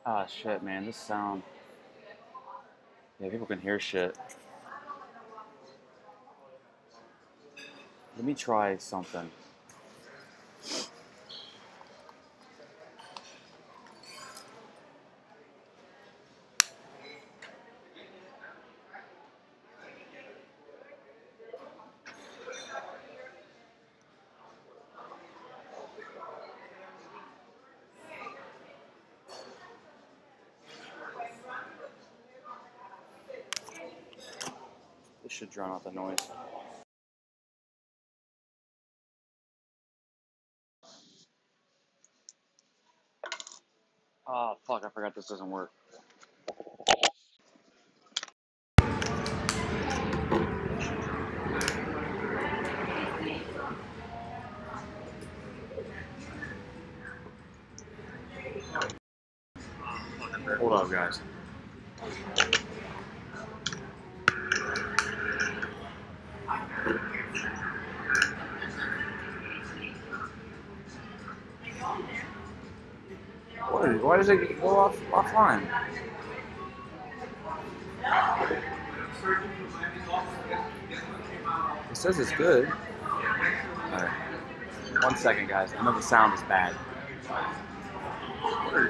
Ah, shit, man. This sound. Yeah, people can hear shit. Let me try something. This should drown out the noise. Oh, fuck. I forgot this doesn't work. Hold up, guys. Why does it go offline? It says it's good. Alright. 1 second, guys. I know the sound is bad.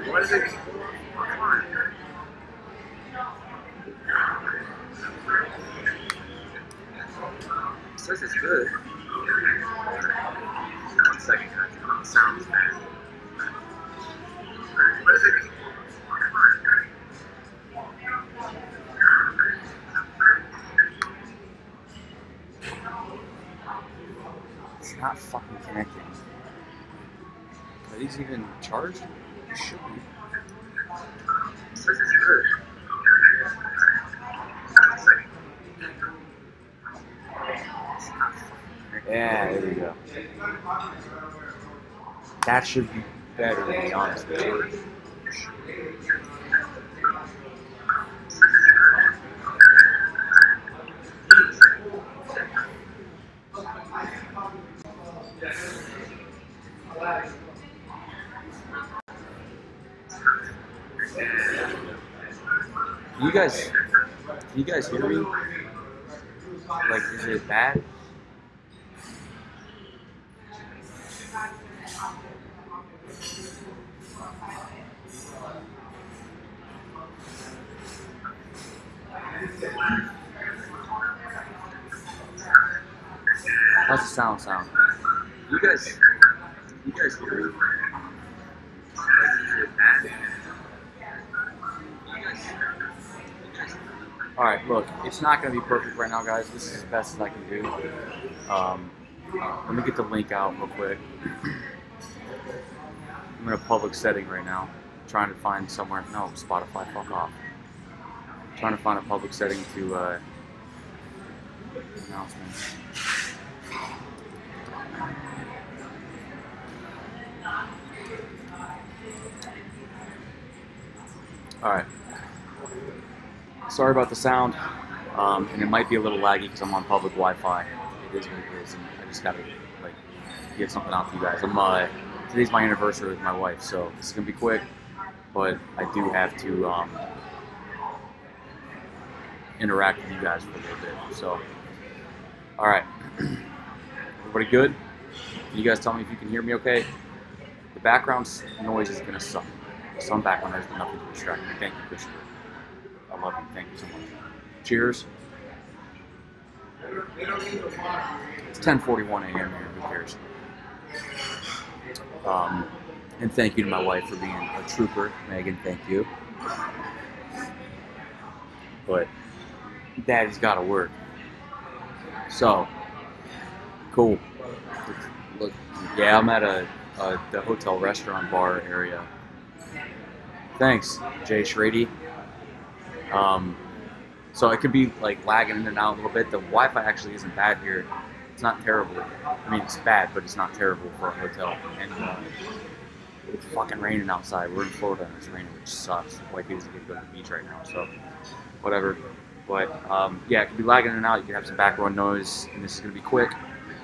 Why does it go offline? It says it's good. 1 second, guys. I know the sound is bad. Why does it go offline? It's not fucking connecting. Are these even charged? They should be. It says it's good. Yeah, there we go. That should be better, to be honest with you. Can you guys hear me? Like, is it bad? How's the sound? You guys hear me? Like, is it bad? Alright, look, it's not going to be perfect right now, guys. This is as best as I can do. Let me get the link out real quick. I'm in a public setting right now. Trying to find somewhere. No, Spotify, fuck off. Trying to find a public setting to announcements. Alright. Sorry about the sound, and it might be a little laggy because I'm on public Wi-Fi. It is what it is, and I just gotta like get something out to you guys. Today's my anniversary with my wife, so this is gonna be quick, but I do have to interact with you guys for a little bit. So, all right, everybody good? Can you guys tell me if you can hear me okay? The background noise is gonna suck. Some background noise, but nothing to distract me. Thank you, Christopher. I love you. Thank you so much. Cheers. It's 10:41 a.m. here. Who cares? And thank you to my wife for being a trooper. Megan, thank you. But Daddy's got to work. So, cool. Look, yeah, I'm at the hotel restaurant bar area. Thanks, Jay Shrady. So it could be like lagging in and out a little bit. The Wi-Fi actually isn't bad here. It's not terrible. I mean, it's bad, but it's not terrible for a hotel. And it's fucking raining outside. We're in Florida and it's raining, which sucks. White people get to go to the beach right now, so whatever. But yeah, it could be lagging in and out. You could have some background noise, and this is gonna be quick.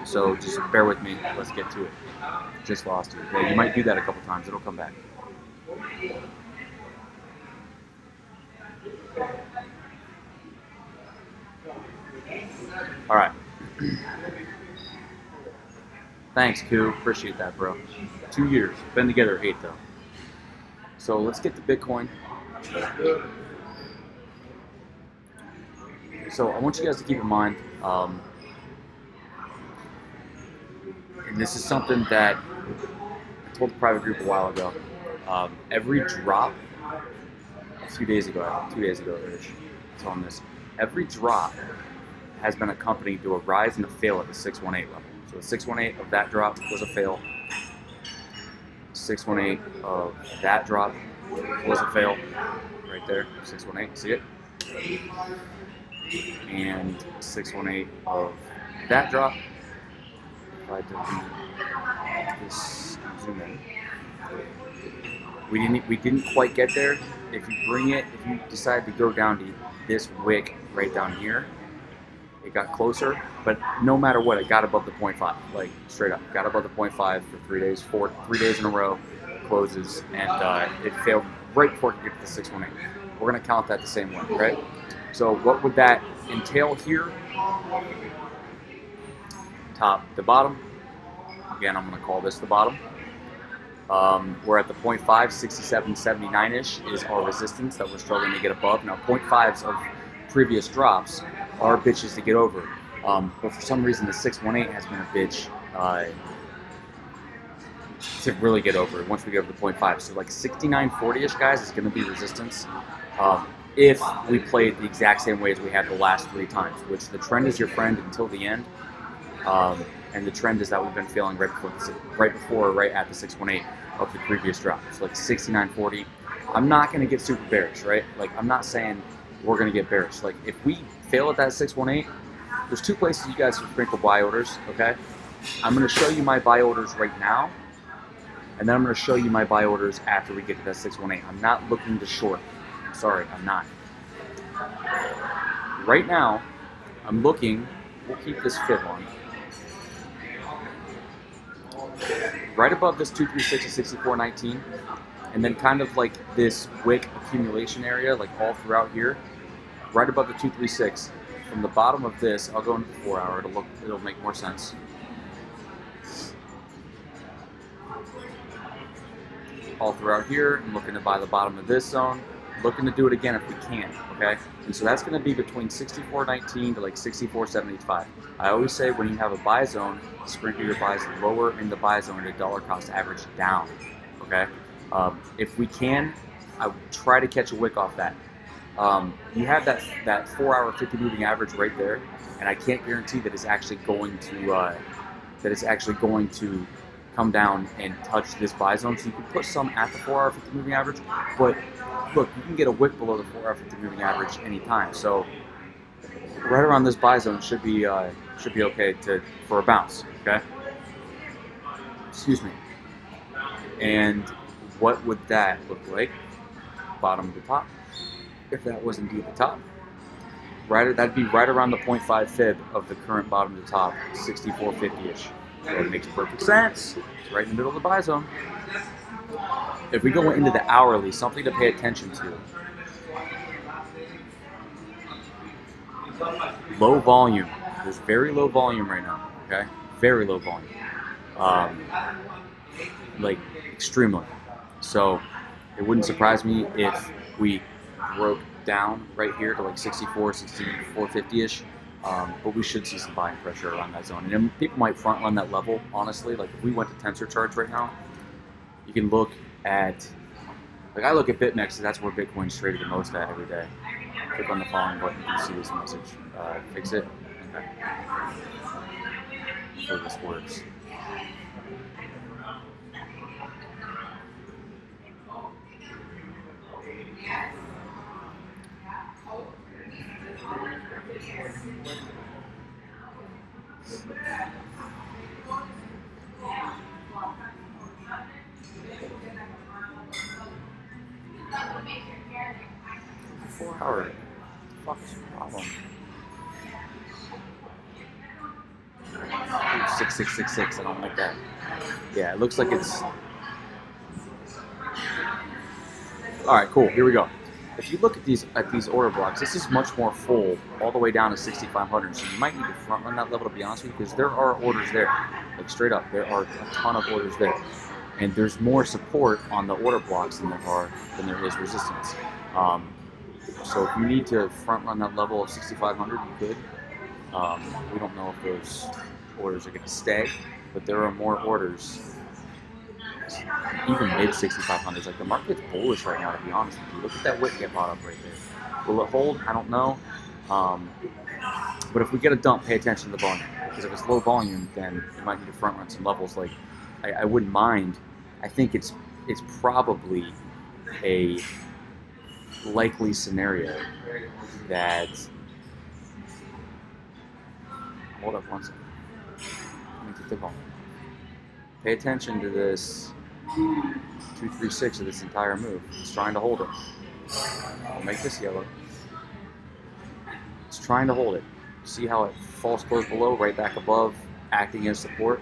So just bear with me. Let's get to it. Just lost it. Yeah, you might do that a couple times. It'll come back. All right. Thanks, Koo. Appreciate that, bro. 2 years. Been together 8, though. So let's get to Bitcoin. So I want you guys to keep in mind, and this is something that I told the private group a while ago. Every drop, a few days ago, 2 days ago-ish, I told them this. Every drop has been accompanied to a rise and a fail at the 618 level. So the 618 of that drop was a fail. 618 of that drop was a fail. Right there, 618, see it? And 618 of that drop. If I delete this, zoom in. We didn't quite get there. If you decide to go down to this wick right down here, it got closer, but no matter what, it got above the 0.5, like straight up. Got above the 0.5 for 3 days, 3 days in a row, closes, and it failed right before it could get to the 618. We're gonna count that the same way, right? So what would that entail here? Top to bottom. Again, I'm gonna call this the bottom. We're at the 0.5, 67, 79-ish is our resistance that we're struggling to get above. Now, 0.5s of previous drops are bitches to get over. But for some reason, the 618 has been a bitch to really get over once we get over the 0.5. So like 69.40-ish, guys, is going to be resistance if we play it the exact same way as we had the last 3 times, which the trend is your friend until the end. And the trend is that we've been failing right at the 618 of the previous drop. So like 69.40. I'm not going to get super bearish, right? Like, I'm not saying we're going to get bearish. Like, if we fail at that 618, there's 2 places you guys can sprinkle buy orders, okay? I'm going to show you my buy orders right now, and then I'm going to show you my buy orders after we get to that 618. I'm not looking to short. Sorry, I'm not. Right now, I'm looking, we'll keep this fib on, right above this 236 and 64.19, and then kind of like this wick accumulation area, like all throughout here, right above the 236. From the bottom of this, I'll go into the 4 hour. It'll make more sense. All throughout here, I'm looking to buy the bottom of this zone. Looking to do it again if we can, okay? And so that's going to be between 64.19 to like 64.75. I always say when you have a buy zone, sprinkle your buys lower in the buy zone to dollar cost average down, okay? If we can, I would try to catch a wick off that. You have that 4 hour 50 moving average right there, and I can't guarantee that it's actually going to come down and touch this buy zone. So you can put some at the 4 hour 50 moving average, but look, you can get a wick below the 4 hour 50 moving average anytime. So right around this buy zone should be okay for a bounce. Okay. Excuse me. And what would that look like? Bottom to top. If that was indeed the top, that'd be right around the 0.5 fib of the current bottom to top, 64.50-ish. That makes perfect sense. It's right in the middle of the buy zone. If we go into the hourly, something to pay attention to. Low volume. There's very low volume right now, okay? Very low volume. Like, extremely. So, it wouldn't surprise me if we broke down right here to like 64, 64.50-ish. But we should see some buying pressure around that zone. And then people might front run that level, honestly. Like, if we went to tensor charts right now, you can look at, like, I look at BitMEX, because that's where Bitcoin's traded the most at every day. Click on the following button, you can see this message. Fix it. Okay. So this works. Howard, what the fuck is your problem? 6666, I don't like that. Yeah, it looks like it's... Alright, cool, here we go. if you look at these order blocks, this is much more full all the way down to 6,500. So you might need to front run that level, to be honest with you, because there are orders there, like straight up, there are a ton of orders there, and there's more support on the order blocks than there is resistance. So if you need to front run that level of 6,500, you could. We don't know if those orders are going to stay, but there are more orders. Even mid 6,500s, like the market's bullish right now, to be honest with you. Look at that wick get bought up right there. Will it hold? I don't know. But if we get a dump, pay attention to the volume, because if it's low volume, then you might need to front run some levels. Like I wouldn't mind. I think it's probably a likely scenario that. Hold up one second. Let me get the volume. Pay attention to this 236 of this entire move. It's trying to hold it. I'll make this yellow. It's trying to hold it. See how it false closed below, right back above, acting as support?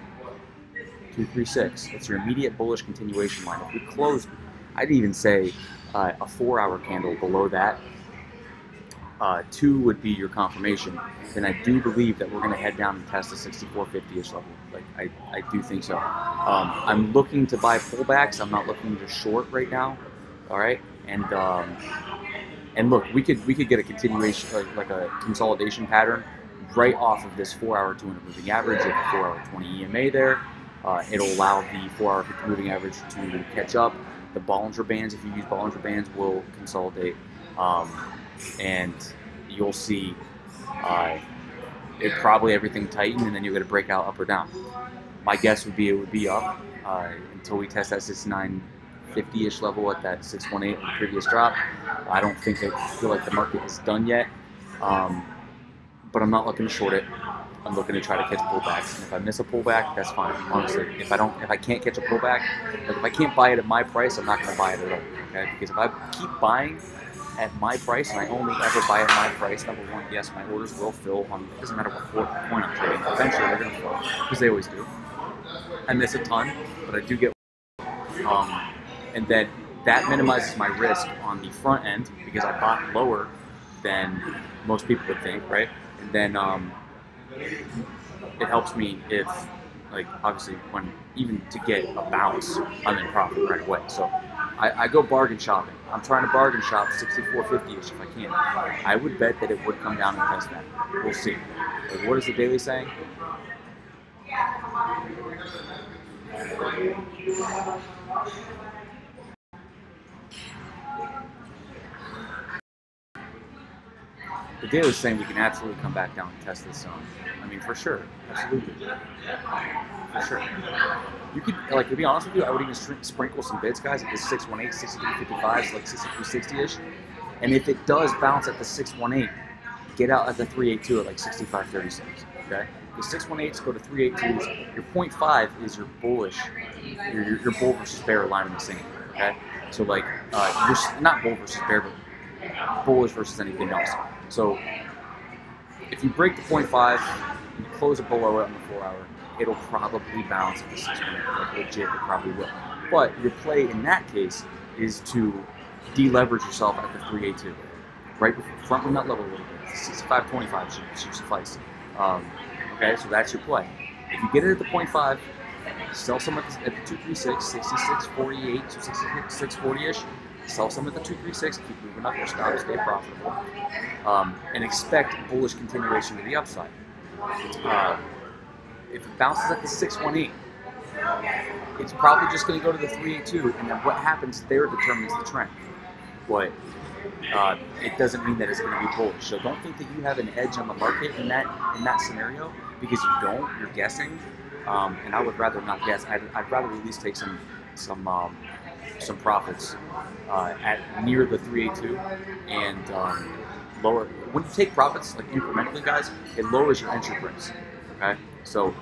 236. It's your immediate bullish continuation line. If we close, I'd even say a 4-hour candle below that. 2 would be your confirmation. Then I do believe that we're going to head down and test the 6450-ish level. Like I do think so. I'm looking to buy pullbacks. I'm not looking to short right now. All right, and look, we could get a continuation, like a consolidation pattern, right off of this 4-hour 200 moving average and the 4-hour 20 EMA there. It'll allow the 4-hour 50 moving average to catch up. The Bollinger Bands, if you use Bollinger Bands, will consolidate. And you'll see it probably everything tighten, and then you're going to break out up or down. My guess would be it would be up until we test that 6950-ish level at that 618 in the previous drop. I don't think I feel like the market is done yet, but I'm not looking to short it. I'm looking to try to catch pullbacks, and if I miss a pullback, that's fine. Honestly, if I can't catch a pullback, like if I can't buy it at my price, I'm not going to buy it at all. Okay, because if I keep buying at my price, and I only ever buy at my price, number one, yes, my orders will fill on, it doesn't matter what point I'm trading, eventually they're going to fill, because they always do. I miss a ton, but I do get and then that minimizes my risk on the front end, because I bought lower than most people would think, right? And then it helps me if, like, obviously, when even to get a bounce, I'm in profit right away. So I go bargain shopping. I'm trying to bargain shop 6450-ish if I can. I would bet that it would come down and test that. We'll see. Like, what is the daily saying? The daily is saying we can absolutely come back down and test this zone. I mean, for sure. Absolutely. For sure. You could, like, to be honest with you, I would even sprinkle some bids, guys, at the 618, 6355s, like 6360-ish. And if it does bounce at the 618, get out at the 382 at like 6536. Okay? The 618s go to 382s. Your 0.5 is your bullish, your bull versus bear line in the same. Okay? So, like, you're not bull versus bear, but bullish versus anything else. So if you break the 0.5 and you close it below it on the 4-hour, it'll probably bounce at the 6-minute. Like, legit, it probably will. But your play in that case is to deleverage yourself at the 382, right before front run that level a little bit. 65.25 should suffice. Okay, so that's your play. If you get it at the 0.5, sell some at the 236, 66.48 to 66.40-ish. Sell some at the 236, keep moving up your stop, stay profitable, and expect bullish continuation to the upside. If it bounces at the 618, it's probably just going to go to the 382, and then what happens there determines the trend. But it doesn't mean that it's going to be bullish. So don't think that you have an edge on the market in that scenario, because you don't. You're guessing, and I would rather not guess. I'd rather at least take some profits at near the 382 and lower. When you take profits like incrementally, guys, it lowers your entry price. Okay, so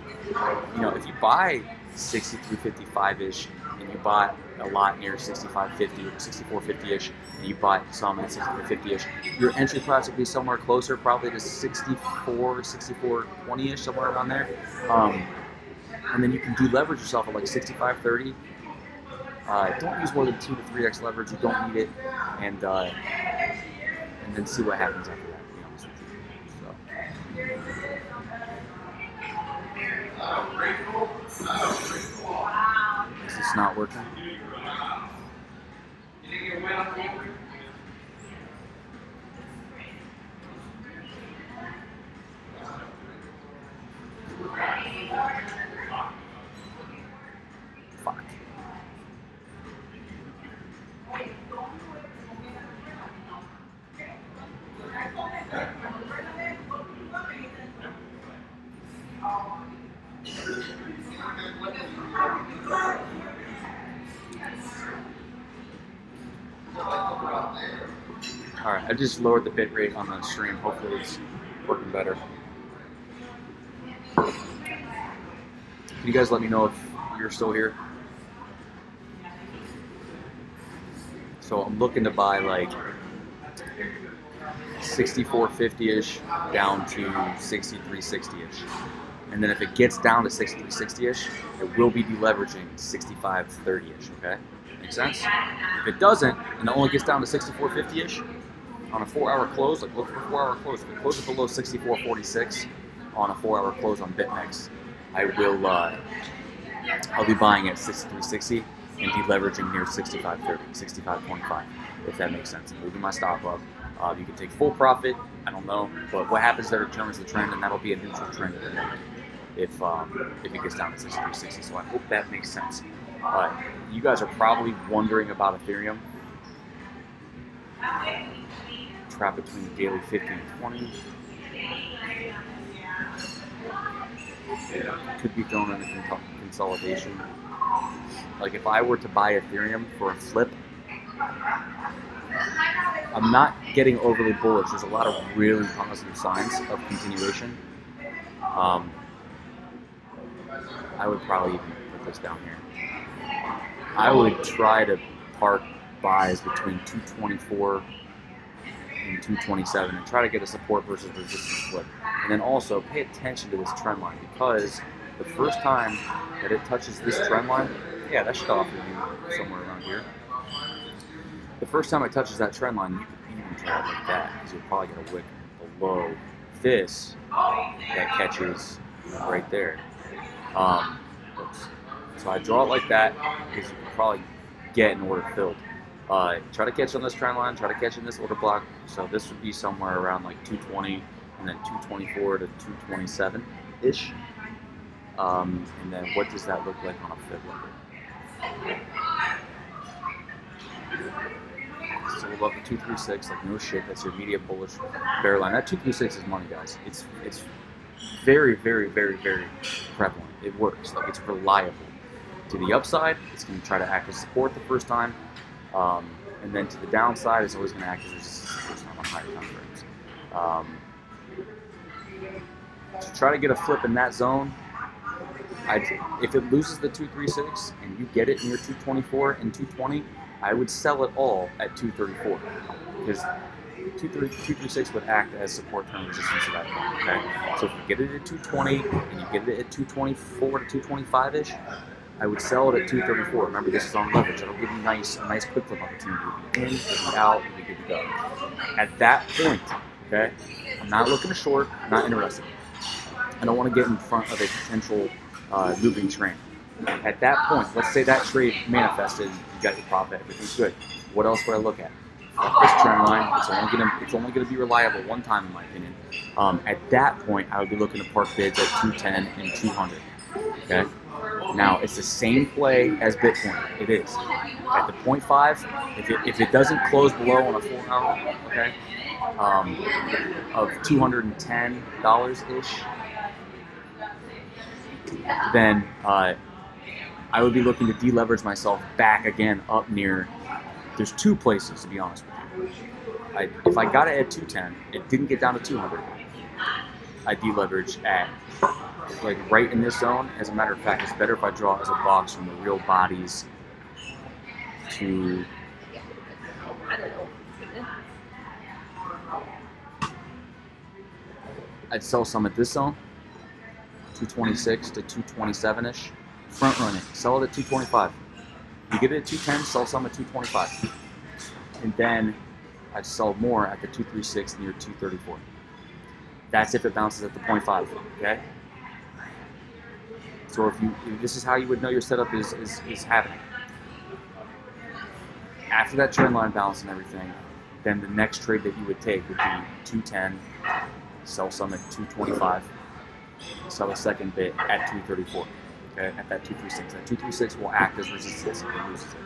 you know, if you buy 63.55-ish and you bought a lot near 65.50 or 64.50-ish, and you bought some at 64.50-ish, your entry price would be somewhere closer, probably to 64.20-ish, somewhere around there. And then you can deleverage yourself at like 65.30. Don't use more than 2 to 3x leverage. You don't need it, and and then see what happens after that, to be honest with you. So. Is this not working? Fuck. Alright, I just lowered the bit rate on the stream. Hopefully it's working better. Can you guys let me know if you're still here? So I'm looking to buy like 64.50-ish down to 63.60-ish. And then if it gets down to 63.60-ish, it will be deleveraging 65.30-ish, okay? Make sense? If it doesn't, and it only gets down to 64.50-ish, on a 4-hour close, like look for a 4-hour close. If it closes below 64.46 on a 4-hour close on BitMEX, I'll be buying at 63.60 and deleveraging near 65.30, 65.25, if that makes sense. And moving my stop up. You can take full profit, I don't know, but what happens there determines the trend, and that'll be a neutral trend at the moment if it gets down to 63.60. So I hope that makes sense. You guys are probably wondering about Ethereum. Trap between the daily 50 and 20. Could be thrown into consolidation. Like if I were to buy Ethereum for a flip, I'm not getting overly bullish. There's a lot of really positive signs of continuation. I would probably even put this down here. I would try to park buys between 224 and 227 and try to get a support versus resistance flip. And then also pay attention to this trend line, because the first time that it touches this trend line, yeah, that should offer you somewhere around here. The first time it touches that trend line, you can even draw it like that, because you'll probably get a wick below this that catches right there. So I draw it like that because you can probably get an order filled. Try to catch on this trend line, try to catch in this order block. So this would be somewhere around like 220 and then 224 to 227-ish. And then what does that look like on a fib level? So we'll go up to 236, like no shit, that's your immediate bullish bear line. That 236 is money, guys. It's very, very, very, very prevalent. It works, like it's reliable. To the upside, it's going to try to act as support the first time, and then to the downside, it's always going to act as resistance the first time on higher time frames. To try to get a flip in that zone, if it loses the 236 and you get it near 224 and 220, I would sell it all at 234, because 236 would act as support term resistance at that point. Okay, so if you get it at 220 and you get it at 224 to 225-ish, I would sell it at 234. Remember, this is on leverage. It'll give you a nice quick flip opportunity. You'll be in, you'll be out, you'll be good to go. At that point, okay, I'm not looking to short, I'm not interested. I don't want to get in front of a potential moving trend. At that point, let's say that trade manifested, you got your profit, everything's good. What else would I look at? This trend line, it's only gonna be reliable one time in my opinion. At that point, I would be looking to park bids at 210 and 200. Okay. Now it's the same play as Bitcoin. It is at the 0.5. If it doesn't close below on a 4-hour, okay, of $210-ish, then I would be looking to deleverage myself back again up near. There's two places, to be honest with you. If I got it at 210, it didn't get down to 200. I deleverage at like right in this zone. As a matter of fact, it's better if I draw as a box from the real bodies to I'd sell some at this zone, 226 to 227-ish. Front run it, sell it at 225. You get it at 210, sell some at 225. And then I'd sell more at the 236 near 234. That's if it bounces at the 0.5. Okay. So if this is how you would know your setup is happening. After that trend line bounce and everything, then the next trade that you would take would be 210, sell some at 225, sell a second bit at 234. Okay, at that 236. That 236 will act as resistance if it loses it.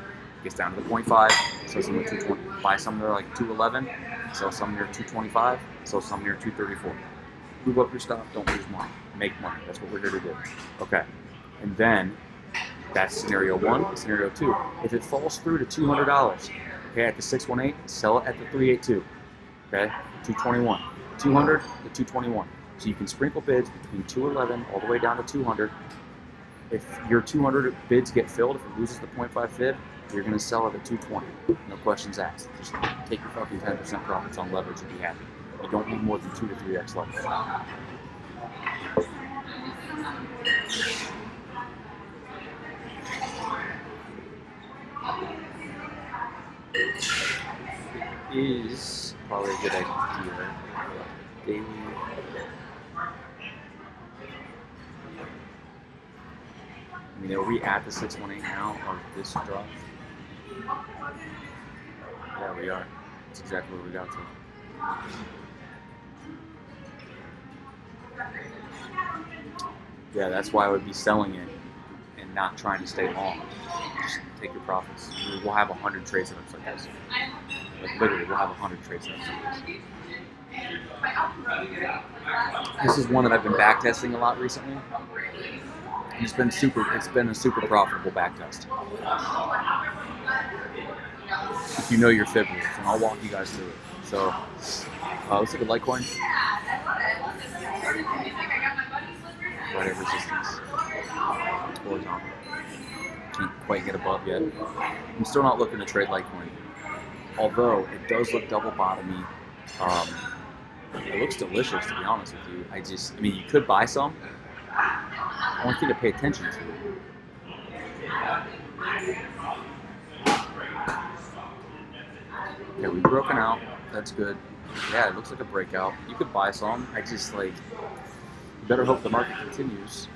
Gets down to the 0.5, sell some at 220, buy some there like 211, sell some near 225, sell some near 234. Move up your stop, don't lose money. Make money. That's what we're here to do. Okay. And then that's scenario 1. Scenario 2. If it falls through to $200, okay, at the 618, sell it at the 382. Okay? 221. 200 to 221. So you can sprinkle bids between 211 all the way down to 200. If your 200 bids get filled, if it loses the 0.5 fib, you're going to sell it at 220. No questions asked. Just take your fucking 10% profits on leverage and be happy. You don't need more than 2 to 3x leverage. It is probably a good idea. Daily. I mean, are we at the 618 now of this drop? Yeah, we are. That's exactly what we got to. Yeah, that's why I would be selling it and not trying to stay long. Just take your profits. We'll have 100 trade setups like this. Like literally, we'll have 100 trade setups like this. This is one that I've been back testing a lot recently. It's been a super profitable back test. If you know your fib rules, and I'll walk you guys through it. So, let's look at Litecoin. Right at resistance. Horizontal. Can't quite get above yet. I'm still not looking to trade Litecoin. Although, it does look double bottomy. It looks delicious, to be honest with you. I mean, you could buy some. I want you to pay attention to it. Okay, we've broken out. That's good. Yeah, it looks like a breakout. You could buy some. I just you better hope the market continues.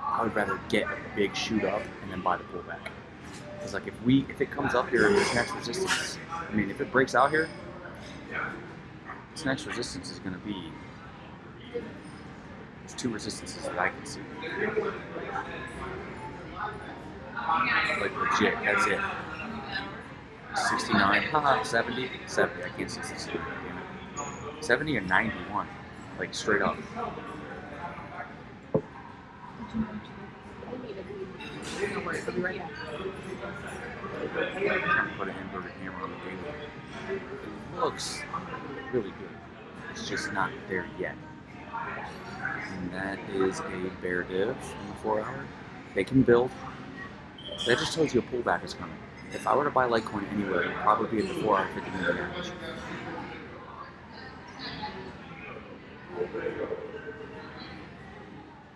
I would rather get a big shoot up and then buy the pullback. Because if it comes up here and this next resistance, I mean, if it breaks out here, this next resistance is going to be, there's 2 resistances that I can see. Like legit, that's it. 69, 70, 70, I can't see 69, damn it. 70 or 91, like straight up. No worries, I'll be right back. I'm trying to put an inverted hammer on the daily. It looks really good. It's just not there yet. And that is a bear div in the 4 hour. They can build. That just tells you a pullback is coming. If I were to buy Litecoin anywhere, it would probably be in the 4 hour 50 minute range.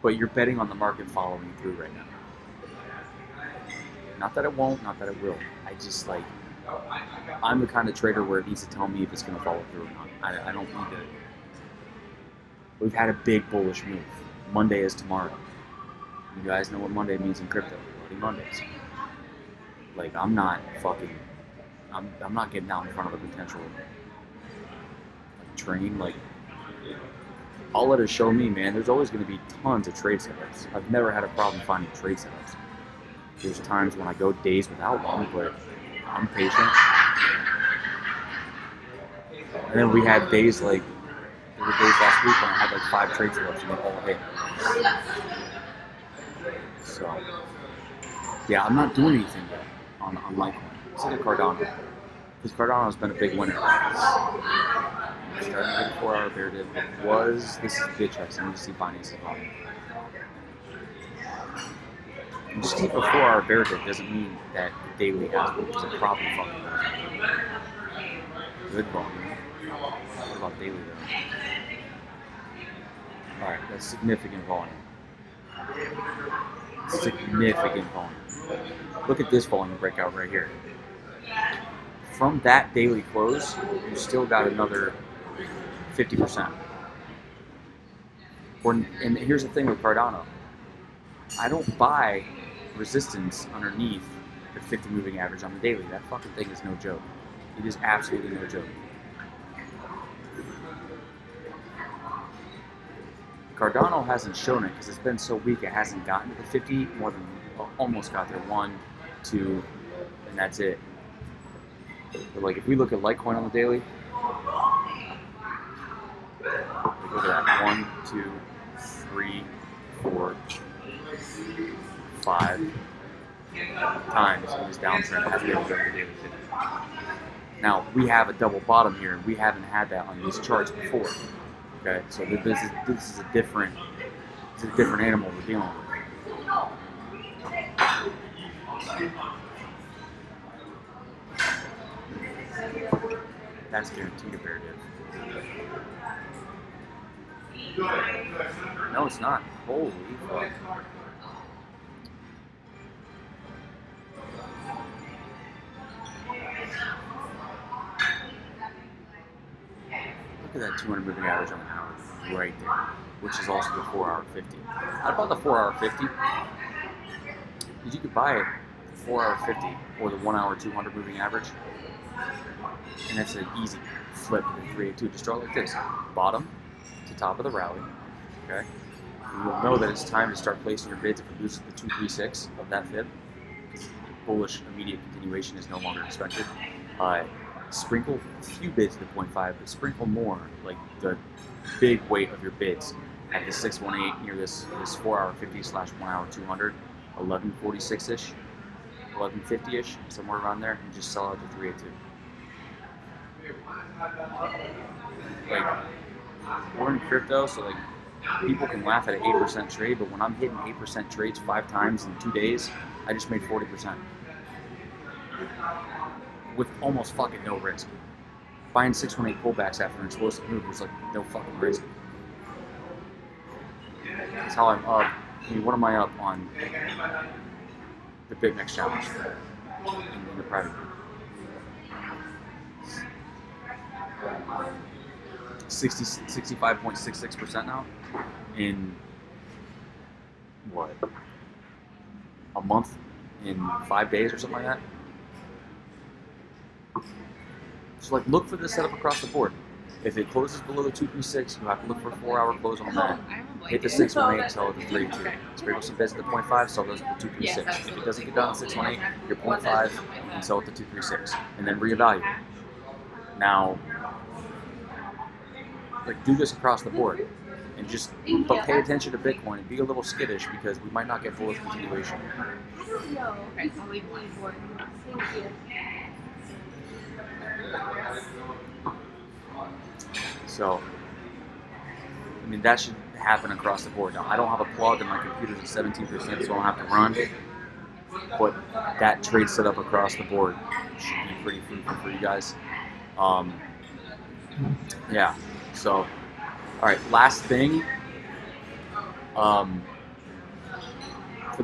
But you're betting on the market following through right now. Not that it won't, not that it will. I'm the kind of trader where it needs to tell me if it's going to follow through or not. I don't need to. We've had a big bullish move. Monday is tomorrow. You guys know what Monday means in crypto. Bloody Mondays. I'm not getting out in front of a potential train. I'll let it show me, man. There's always going to be tons of trade setups. I've never had a problem finding trade setups. There's times when I go days without one, but I'm patient. And then we had days there were days last week when I had 5 trade setups and they all hit. So, yeah, I'm not doing anything yet on Litecoin. Let's look at Cardano. Because Cardano's been a big winner. Starting to get a 4 hour bear div. This is BitCheck, and you see Binance's volume. Just keep a 4 hour bear div doesn't mean that the daily has one, because it probably fucking does. Good volume. What about daily though? Alright, that's significant volume. significant volume. Look at this volume breakout right here. From that daily close, you still got another 50%. And here's the thing with Cardano. I don't buy resistance underneath the 50 moving average on the daily. That fucking thing is no joke. It is absolutely no joke. Cardano hasn't shown it because it's been so weak it hasn't gotten to the 50 more than almost got there. 1, 2, and that's it. But like if we look at Litecoin on the daily, like look at that. 1, 2, 3, 4, 5 times in this downtrend has been over the daily 50. Now we have a double bottom here, and we haven't had that on these charts before. Okay, so this is a different animal we're dealing with. That's guaranteed a bear div. No, it's not. Holy fuck. Look at that 200 moving average on the hour right there, which is also the 4-hour 50. How about the 4-hour 50? Because you could buy it the 4-hour 50 or the 1-hour 200 moving average, and that's an easy flip to the 382. Just draw it like this: bottom to top of the rally. Okay, and you'll know that it's time to start placing your bids if it loses the 236 of that fib, because bullish immediate continuation is no longer expected. Sprinkle a few bids to the 0.5, but sprinkle more, like the big weight of your bids at the 618 near this 4-hour 50 / 1-hour 200, 1146-ish, 1150-ish, somewhere around there, and just sell out the 382. Like, we're in crypto, so like people can laugh at an 8% trade, but when I'm hitting 8% trades 5 times in 2 days, I just made 40%. With almost fucking no risk. Buying 618 pullbacks after an explosive move was like no fucking risk. That's how I'm up. I mean, what am I up on the Big Next Challenge in the private group? 65.66% now in what? A month? In 5 days or something like that? So like, look for the setup across the board. If it closes below the 236, you have to look for a 4-hour close on that. Hit the 618, sell at the 382. Sprinkle some bids at the 0.5, sell those at the 236. If it doesn't get down to 618, your 0.5, you can sell at the 236, and then reevaluate. Now, like, do this across the board, and but pay attention to Bitcoin and be a little skittish because we might not get bullish continuation. Okay, I'll leave one for you. Thank you. So, I mean, that should happen across the board. Now, I don't have a plug and my computer's at 17%, so I don't have to run. But that trade setup across the board should be pretty fruitful for you guys. Yeah, so, all right, last thing. For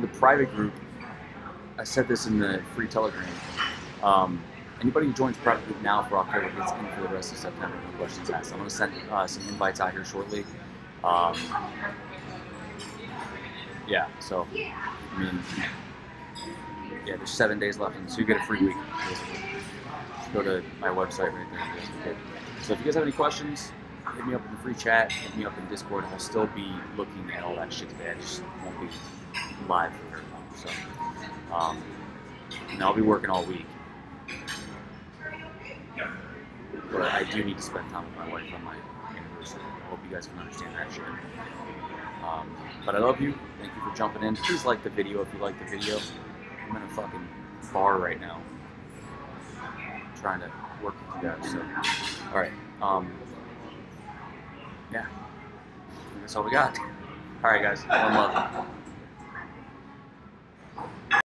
the private group, I said this in the free Telegram. Anybody who joins private group now for October gets in for the rest of September. No questions asked. I'm going to send some invites out here shortly. Yeah, so, I mean, yeah, there's 7 days left, so you get a free week, basically. Just go to my website right there. So if you guys have any questions, hit me up in the free chat, hit me up in Discord. I'll still be looking at all that shit today. I just won't be live for very long. So, and I'll be working all week. But I do need to spend time with my wife on my anniversary. I hope you guys can understand that shit. But I love you. Thank you for jumping in. Please like the video if you like the video. I'm in a fucking bar right now, trying to work with you guys. So, all right. Yeah. That's all we got. All right, guys. One love.